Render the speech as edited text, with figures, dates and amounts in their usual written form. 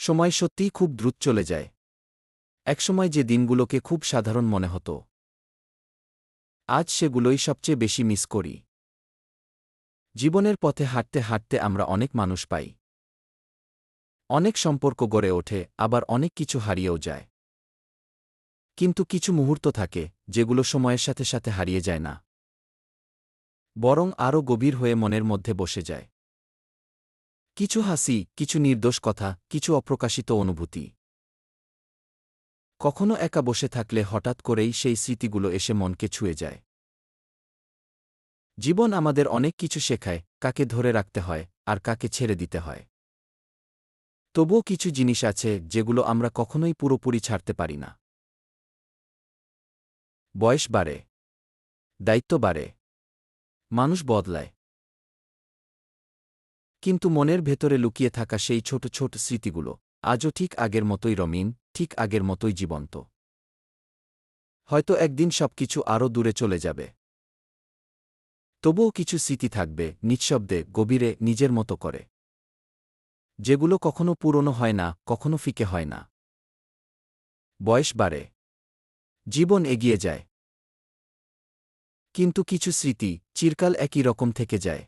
সময় সত্যিই খুব দ্রুত চলে যায়। একসময় যে দিনগুলোকে খুব সাধারণ মনে হতো, আজ সেগুলোই সবচেয়ে বেশি মিস করি। জীবনের পথে হাঁটতে হাঁটতে আমরা অনেক মানুষ পাই, অনেক সম্পর্ক গড়ে ওঠে, আবার অনেক কিছু হারিয়েও যায়। কিন্তু কিছু মুহূর্ত থাকে যেগুলো সময়ের সাথে সাথে হারিয়ে যায় না, বরং আরও গভীর হয়ে মনের মধ্যে বসে যায়। কিছু হাসি, কিছু নির্দোষ কথা, কিছু অপ্রকাশিত অনুভূতি। কখনো একা বসে থাকলে হঠাৎ করেই সেই স্মৃতিগুলো এসে মনকে ছুঁয়ে যায়। জীবন আমাদের অনেক কিছু শেখায়, কাকে ধরে রাখতে হয় আর কাকে ছেড়ে দিতে হয়। তবুও কিছু জিনিস আছে যেগুলো আমরা কখনোই পুরোপুরি ছাড়তে পারি না। বয়স বাড়ে, দায়িত্ব বাড়ে, মানুষ বদলায়, কিন্তু মনের ভেতরে লুকিয়ে থাকা সেই ছোট ছোট স্মৃতিগুলো আজও ঠিক আগের মতোই রঙিন, ঠিক আগের মতোই জীবন্ত। হয়তো একদিন সবকিছু আরও দূরে চলে যাবে, তবুও কিছু স্মৃতি থাকবে নিঃশব্দে, গভীরে, নিজের মতো করে, যেগুলো কখনো পুরনো হয় না, কখনো ফিকে হয় না। বয়স বাড়ে, জীবন এগিয়ে যায়, কিন্তু কিছু স্মৃতি চিরকাল একই রকম থেকে যায়।